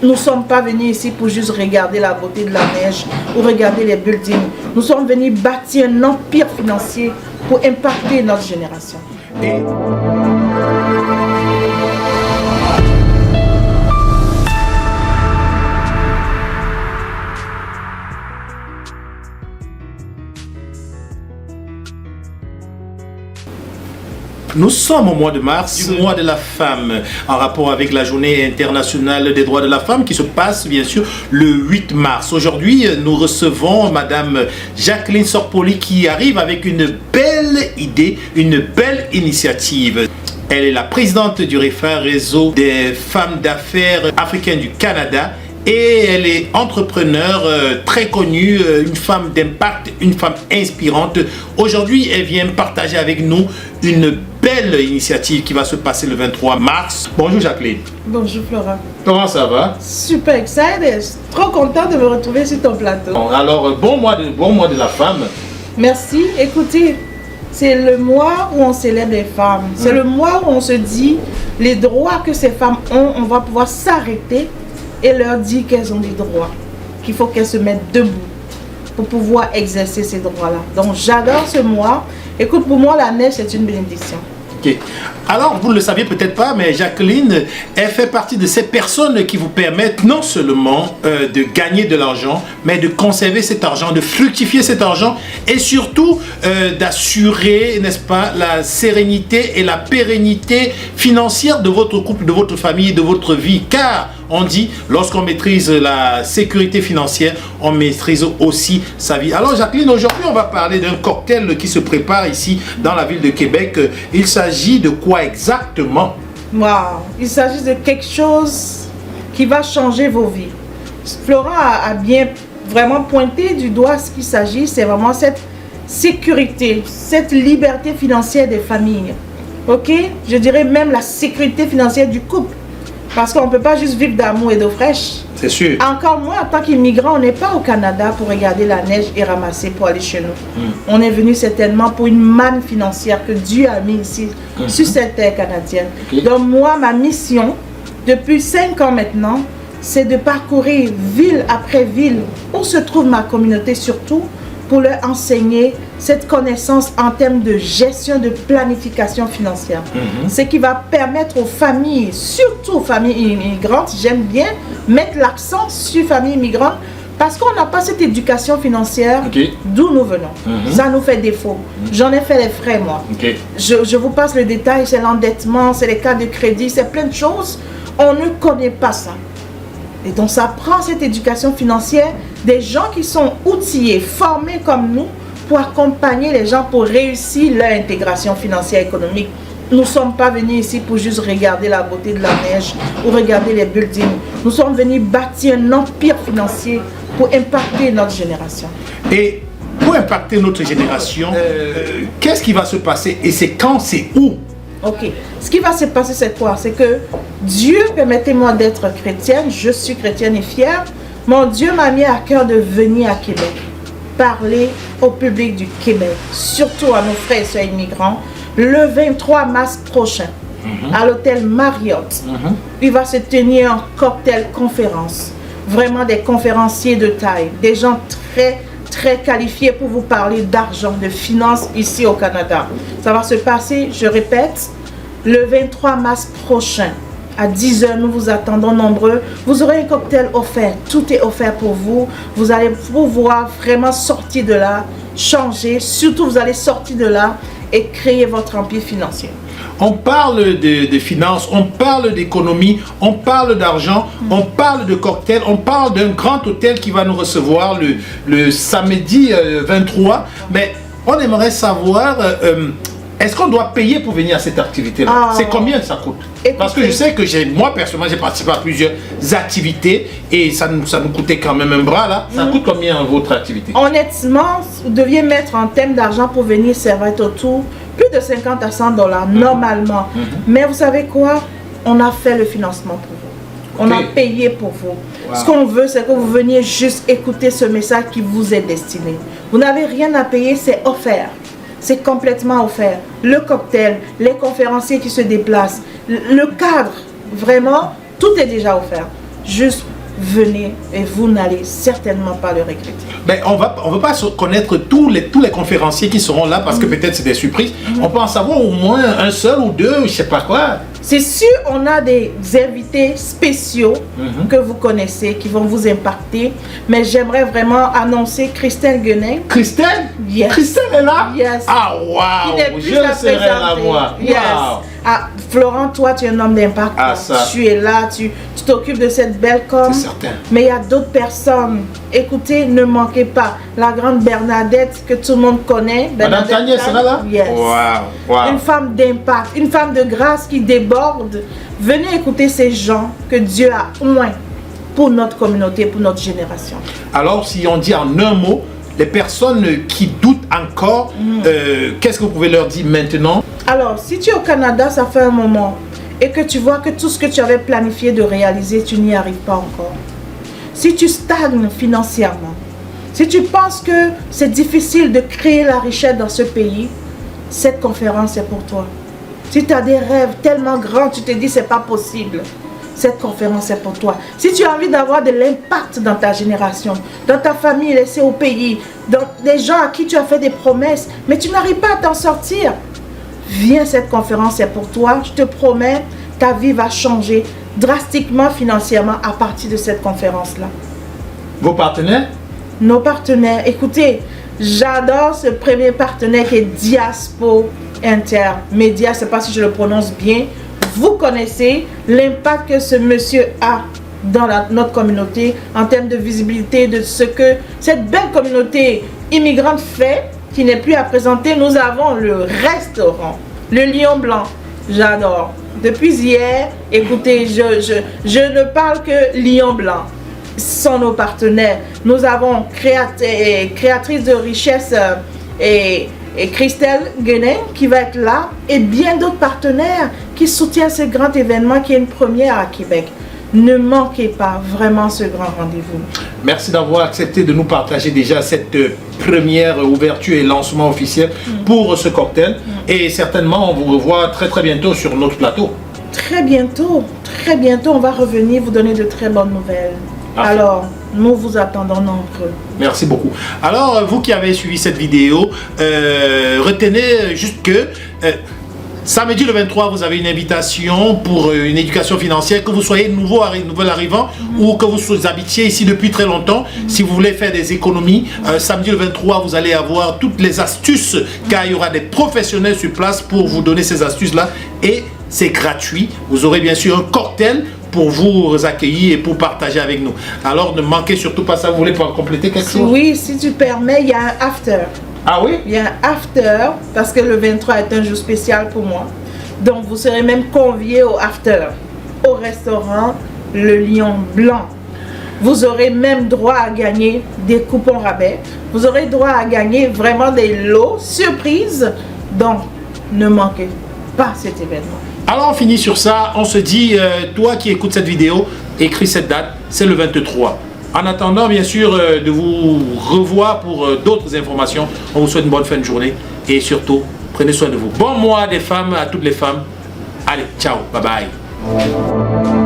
Nous ne sommes pas venus ici pour juste regarder la beauté de la neige ou regarder les buildings. Nous sommes venus bâtir un empire financier pour impacter notre génération. Nous sommes au mois de mars, du mois de la femme, en rapport avec la journée internationale des droits de la femme qui se passe bien sûr le 8 mars. Aujourd'hui, nous recevons Madame Jacqueline Sorpoli qui arrive avec une belle idée, une belle initiative. Elle est la présidente du REFA, Réseau des femmes d'affaires africaines du Canada. Et elle est entrepreneur très connue, une femme d'impact, une femme inspirante. Aujourd'hui, elle vient partager avec nous une belle initiative qui va se passer le 23 mars. Bonjour Jacqueline. Bonjour Flora. Comment ça va? Super excited. Trop contente de me retrouver sur ton plateau. Alors, bon mois de la femme. Merci. Écoutez, c'est le mois où on célèbre les femmes. C'est le mois où on se dit les droits que ces femmes ont, on va pouvoir s'arrêter et leur dire qu'elles ont des droits, qu'il faut qu'elles se mettent debout pour pouvoir exercer ces droits-là. Donc j'adore ce mois. Écoute, pour moi, la neige, c'est une bénédiction. Okay. Alors, vous ne le saviez peut-être pas, mais Jacqueline, elle fait partie de ces personnes qui vous permettent non seulement de gagner de l'argent, mais de conserver cet argent, de fructifier cet argent et surtout d'assurer, n'est-ce pas, la sérénité et la pérennité financière de votre couple, de votre famille, de votre vie. Car on dit, lorsqu'on maîtrise la sécurité financière, on maîtrise aussi sa vie. Alors Jacqueline, aujourd'hui, on va parler d'un cocktail qui se prépare ici dans la ville de Québec. Il s'agit de quoi exactement? Wow, il s'agit de quelque chose qui va changer vos vies. Flora a bien vraiment pointé du doigt ce qu'il s'agit. C'est vraiment cette sécurité, cette liberté financière des familles. Ok? Je dirais même la sécurité financière du couple. Parce qu'on ne peut pas juste vivre d'amour et d'eau fraîche. C'est sûr. Encore moins, en tant qu'immigrant, on n'est pas au Canada pour regarder la neige et ramasser pour aller chez nous. On est venu certainement pour une manne financière que Dieu a mis ici, sur cette terre canadienne. Okay. Donc moi, ma mission, depuis 5 ans maintenant, c'est de parcourir ville après ville où se trouve ma communauté surtout, pour leur enseigner cette connaissance en termes de gestion, de planification financière. Ce qui va permettre aux familles, surtout aux familles immigrantes, j'aime bien mettre l'accent sur familles immigrantes, parce qu'on n'a pas cette éducation financière d'où nous venons. Ça nous fait défaut. J'en ai fait les frais, moi. Je vous passe le détail, c'est l'endettement, c'est les cartes de crédit, c'est plein de choses. On ne connaît pas ça. Et donc ça prend cette éducation financière des gens qui sont outillés, formés comme nous pour accompagner les gens pour réussir leur intégration financière et économique. Nous ne sommes pas venus ici pour juste regarder la beauté de la neige ou regarder les buildings. Nous sommes venus bâtir un empire financier pour impacter notre génération. Et pour impacter notre génération, qu'est-ce qui va se passer et c'est quand, c'est où? Ok, ce qui va se passer c'est quoi? C'est que Dieu, permettez-moi d'être chrétienne, je suis chrétienne et fière. Mon Dieu m'a mis à cœur de venir à Québec, parler au public du Québec, surtout à nos frères et sœurs immigrants, le 23 mars prochain, à l'hôtel Marriott. Il va se tenir un cocktail conférence, vraiment des conférenciers de taille, des gens très qualifiés pour vous parler d'argent, de finances ici au Canada. Ça va se passer, je répète, le 23 mars prochain. À 10h, nous vous attendons nombreux. Vous aurez un cocktail offert. Tout est offert pour vous. Vous allez pouvoir vraiment sortir de là, changer. Surtout, vous allez sortir de là et créer votre empire financier. On parle de finances, on parle d'économie, on parle d'argent, on parle de cocktail, on parle d'un grand hôtel qui va nous recevoir le samedi 23. Mais on aimerait savoir... est-ce qu'on doit payer pour venir à cette activité-là? C'est combien ça coûte? Parce que je sais que moi personnellement j'ai participé à plusieurs activités et ça nous coûtait quand même un bras là. Ça coûte combien votre activité? Honnêtement, vous deviez mettre en termes d'argent pour venir servir autour plus de 50 à 100 dollars normalement. Mais vous savez quoi? On a fait le financement pour vous. On a payé pour vous. Ce qu'on veut, c'est que vous veniez juste écouter ce message qui vous est destiné. Vous n'avez rien à payer, c'est offert. C'est complètement offert. Le cocktail, les conférenciers qui se déplacent, le cadre, vraiment, tout est déjà offert. Juste venez et vous n'allez certainement pas le regretter. Ben, on veut pas connaître tous les conférenciers qui seront là parce que peut-être c'est des surprises. On peut en savoir au moins un seul ou deux, je sais pas quoi. C'est sûr, on a des invités spéciaux que vous connaissez, qui vont vous impacter. Mais j'aimerais vraiment annoncer Christelle Guenin. Christelle? Yes. Christelle est là? Yes. Ah, waouh! Je serai là, moi. Yes. Wow. Ah, Florent, toi, tu es un homme d'impact. Ah, ça. Tu es là, tu t'occupes de cette belle com. C'est certain. Mais il y a d'autres personnes. Écoutez, ne manquez pas. La grande Bernadette, que tout le monde connaît. Madame Tania sera là? Yes. Wow. Wow. Une femme d'impact, une femme de grâce qui déborde. Venez écouter ces gens que Dieu a oints pour notre communauté, pour notre génération. Alors, si on dit en un mot, les personnes qui doutent encore, qu'est-ce que vous pouvez leur dire maintenant? Alors, si tu es au Canada, ça fait un moment, et que tu vois que tout ce que tu avais planifié de réaliser, tu n'y arrives pas encore. Si tu stagnes financièrement, si tu penses que c'est difficile de créer la richesse dans ce pays, cette conférence est pour toi. Si tu as des rêves tellement grands, tu te dis c'est pas possible, cette conférence est pour toi. Si tu as envie d'avoir de l'impact dans ta génération, dans ta famille laissée au pays, dans des gens à qui tu as fait des promesses, mais tu n'arrives pas à t'en sortir, viens, cette conférence est pour toi. Je te promets, ta vie va changer drastiquement financièrement à partir de cette conférence-là. Vos partenaires? Nos partenaires, écoutez, j'adore ce premier partenaire qui est Diaspo Intermédia, je ne sais pas si je le prononce bien. Vous connaissez l'impact que ce monsieur a dans notre communauté en termes de visibilité, de ce que cette belle communauté immigrante fait, qui n'est plus à présenter. Nous avons le restaurant, le Lion Blanc. J'adore. Depuis hier, écoutez, je ne parle que Lion Blanc. Ce sont nos partenaires. Nous avons créatrice de richesse et Christelle Guenin qui va être là, et bien d'autres partenaires qui soutiennent ce grand événement qui est une première à Québec. Ne manquez pas vraiment ce grand rendez-vous. Merci d'avoir accepté de nous partager déjà cette première ouverture et lancement officiel pour ce cocktail. Et certainement, on vous revoit très très bientôt sur notre plateau. Très bientôt, on va revenir vous donner de très bonnes nouvelles. Parfait. Alors, nous vous attendons nombreux. Merci beaucoup. Alors, vous qui avez suivi cette vidéo, retenez juste que samedi le 23, vous avez une invitation pour une éducation financière, que vous soyez nouvel arrivant ou que vous habitiez ici depuis très longtemps. Si vous voulez faire des économies, samedi le 23, vous allez avoir toutes les astuces, car il y aura des professionnels sur place pour vous donner ces astuces-là, et c'est gratuit. Vous aurez bien sûr un cocktail pour vous accueillir et pour partager avec nous. Alors ne manquez surtout pas ça. Vous voulez compléter quelque chose? Oui, si tu permets, il y a un after. Ah oui? Il y a un after, parce que le 23 est un jour spécial pour moi. Donc vous serez même conviés au after, au restaurant Le Lion Blanc. Vous aurez même droit à gagner des coupons rabais. Vous aurez droit à gagner vraiment des lots surprises. Donc ne manquez pas cet événement. Alors on finit sur ça, on se dit, toi qui écoutes cette vidéo, écris cette date, c'est le 23. En attendant bien sûr de vous revoir pour d'autres informations, on vous souhaite une bonne fin de journée et surtout, prenez soin de vous. Bon mois des femmes à toutes les femmes. Allez, ciao, bye bye.